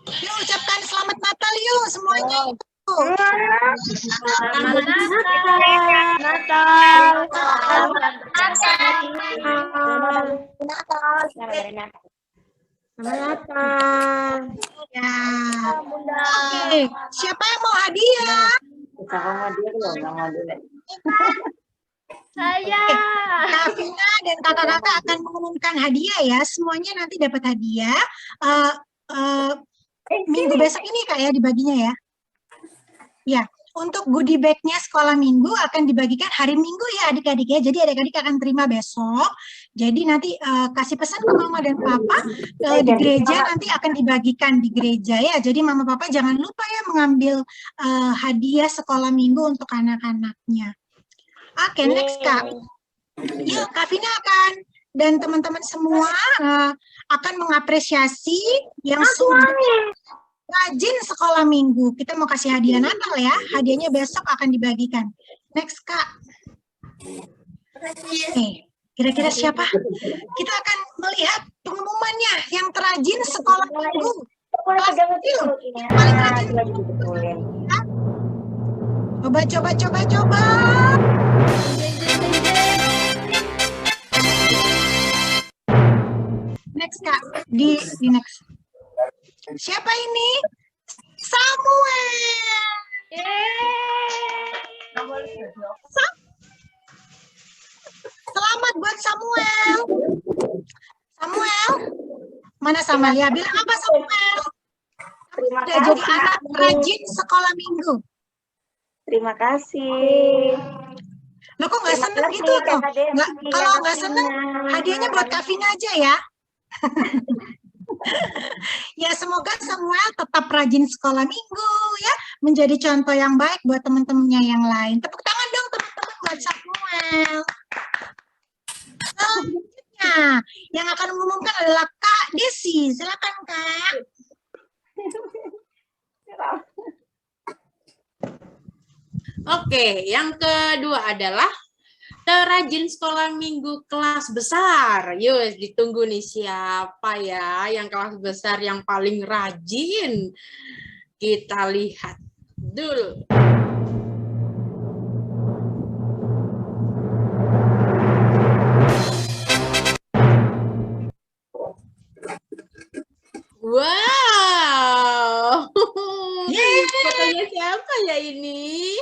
Yuk ucapkan selamat Natal yuk semuanya. Selamat Natal. Selamat Natal. Ya. Oke, siapa yang mau hadiah? Saya. Kak Vina dan kakak-kakak akan mengumumkan hadiah ya. Semuanya nanti dapat hadiah. Minggu besok ini Kak ya dibaginya ya. Ya, untuk goodie bag-nya sekolah minggu akan dibagikan hari Minggu ya adik-adik ya. Jadi adik-adik akan terima besok. Jadi nanti kasih pesan ke mama dan papa di gereja, nanti akan dibagikan di gereja ya. Jadi mama papa jangan lupa ya mengambil hadiah sekolah minggu untuk anak-anaknya. Oke, next Kak. Yuk, Kak Vina akan dan teman-teman semua akan mengapresiasi yang sudah rajin sekolah minggu. Kita mau kasih hadiah Natal ya. Hadiahnya besok akan dibagikan. Next, Kak. Oke, kira-kira siapa? Kita akan melihat pengumumannya yang terajin sekolah minggu. Kelas kecil, yang paling rajin. Coba. Next, Kak. Di next. Siapa ini? Samuel. Selamat buat Samuel. Samuel. Mana Samuel? Ya, bilang apa Samuel? Udah jadi anak rajin sekolah minggu. Terima kasih. Lo kok nggak seneng gitu tuh? Kalau nggak seneng, hadiahnya buat Kak Vina aja ya. Ya semoga Samuel tetap rajin sekolah minggu ya, menjadi contoh yang baik buat teman-temannya yang lain. Tepuk tangan dong teman-teman buat Samuel. Selanjutnya yang akan mengumumkan adalah Kak Desi. Silakan Kak. Oke, yang kedua adalah terrajin sekolah minggu kelas besar. Yuk, ditunggu nih siapa ya yang kelas besar yang paling rajin. Kita lihat dulu. Wow. Fotonya siapa ya ini?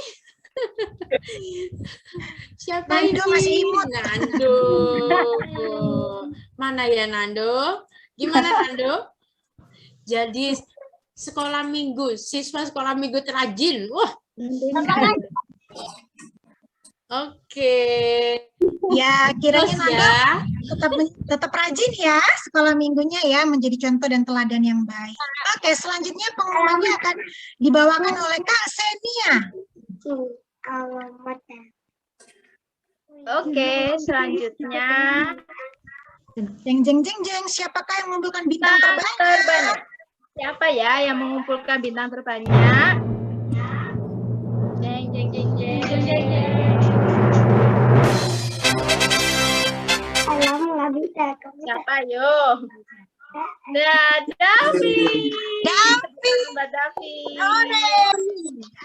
Siapa Nando ini? masih imut. Nando. Mana ya Nando? Gimana Nando? Jadi sekolah minggu, siswa sekolah minggu terrajin. Wah. Oke. Ya, kiranya Terus Nando tetap rajin ya sekolah minggunya ya, menjadi contoh dan teladan yang baik. Oke, selanjutnya pengumumannya akan dibawakan oleh Kak Senia. Oke, selanjutnya Jeng jeng jeng jeng, siapakah yang mengumpulkan bintang terbanyak? Siapa ya yang mengumpulkan bintang terbanyak? Jeng jeng jeng jeng jeng jeng. Siapa yo? David. Mbak David.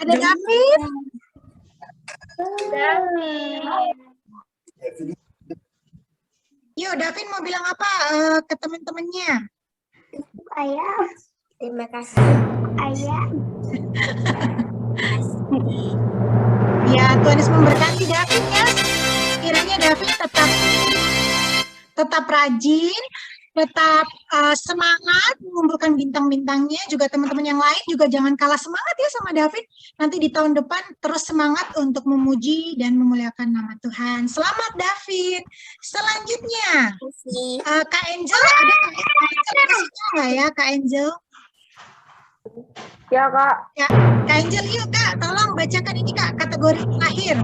Ada David. Yuk, David mau bilang apa ke teman-temannya? Ayah, terima kasih. Ayah. Ya, Tuhan Yesus memberkati David ya. Kiranya David tetap rajin, tetap semangat mengumpulkan bintang-bintangnya. Juga teman-teman yang lain juga jangan kalah semangat ya sama David. Nanti di tahun depan terus semangat untuk memuji dan memuliakan nama Tuhan. Selamat David. Selanjutnya, Kak Angel, ada Kak Angel nggak ya Kak Angel? Ya, Kak. Ya, Kak Angel, yuk Kak, tolong bacakan ini Kak, kategori terakhir.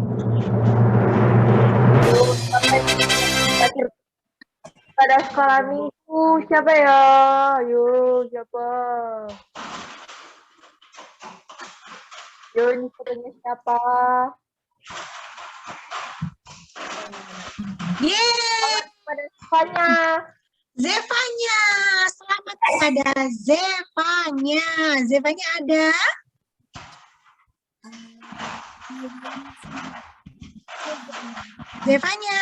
Pada sekolah minggu, siapa ya? Yuk, siapa? Yuk, ini fotonya siapa? Yeay! Pada Zevanya. Zevanya, selamat kepada Zevanya. Zevanya ada? Zevanya,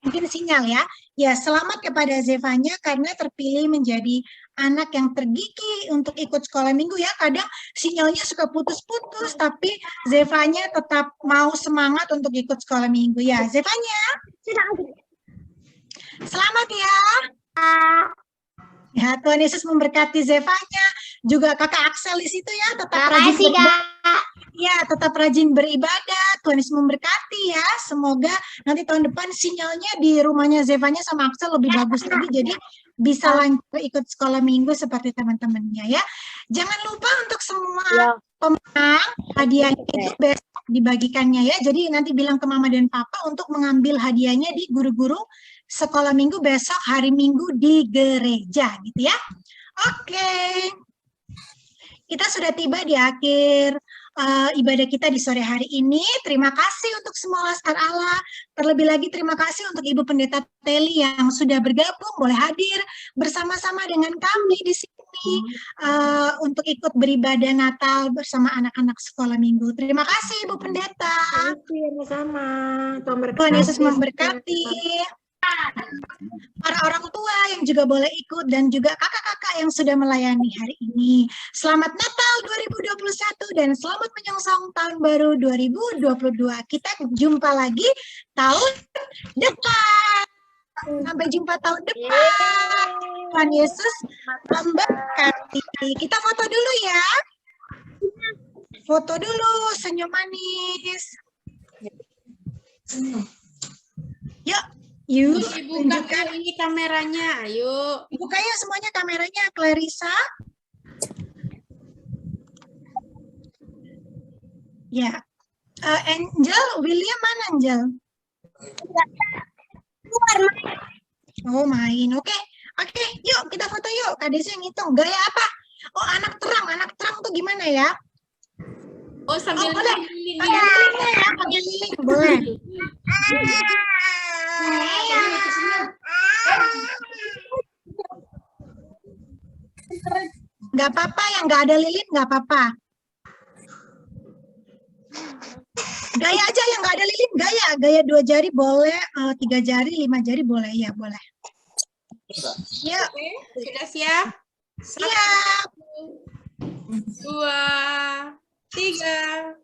mungkin sinyal ya. Ya, selamat kepada Zevanya karena terpilih menjadi anak yang tergigih untuk ikut sekolah minggu ya. Kadang sinyalnya suka putus-putus, tapi Zevanya tetap mau semangat untuk ikut sekolah minggu ya. Zevanya, selamat ya. Ya, Tuhan Yesus memberkati Zevanya, juga kakak Axel di situ ya, tetap rajin beribadah. Ya, tetap rajin beribadah. Tuhan Yesus memberkati ya. Semoga nanti tahun depan sinyalnya di rumahnya Zevanya sama Axel lebih bagus lagi, jadi bisa lanjut ikut sekolah minggu seperti teman-temannya ya. Jangan lupa untuk semua pemenang hadiahnya itu besok dibagikannya ya. Jadi nanti bilang ke mama dan papa untuk mengambil hadiahnya di guru-guru sekolah minggu besok hari Minggu di gereja gitu ya. Oke. Kita sudah tiba di akhir ibadah kita di sore hari ini. Terima kasih untuk semua laskar Allah. Terlebih lagi terima kasih untuk Ibu Pendeta Teli yang sudah bergabung, boleh hadir bersama-sama dengan kami di sini untuk ikut beribadah Natal bersama anak-anak sekolah minggu. Terima kasih Ibu Pendeta. Sama-sama. Tuhan Yesus memberkati. Para orang tua yang juga boleh ikut dan juga kakak-kakak yang sudah melayani hari ini. Selamat Natal 2021 dan selamat menyongsong tahun baru 2022. Kita jumpa lagi tahun depan. Sampai jumpa tahun depan. Tuhan Yesus memberkati. Kita foto dulu ya. Foto dulu, senyum manis. Yuk. Yuk, Dibuka ini kameranya, ayo. Buka ya semuanya kameranya, Clarissa. Ya, Angel, William mana Angel? Oh main, oke. Oke, yuk kita foto yuk. Kak Desi yang hitung, gaya apa? Oh anak terang tuh gimana ya? Oh sambil boleh. lilin Pakai lilin ya, pakai lilin boleh. Nggak apa-apa, yang nggak ada lilin nggak apa-apa. Gaya aja yang nggak ada lilin, gaya 2 jari boleh, 3 jari, 5 jari boleh, ya boleh. Yuk. Sudah siap? Siap. 1, 2, 3.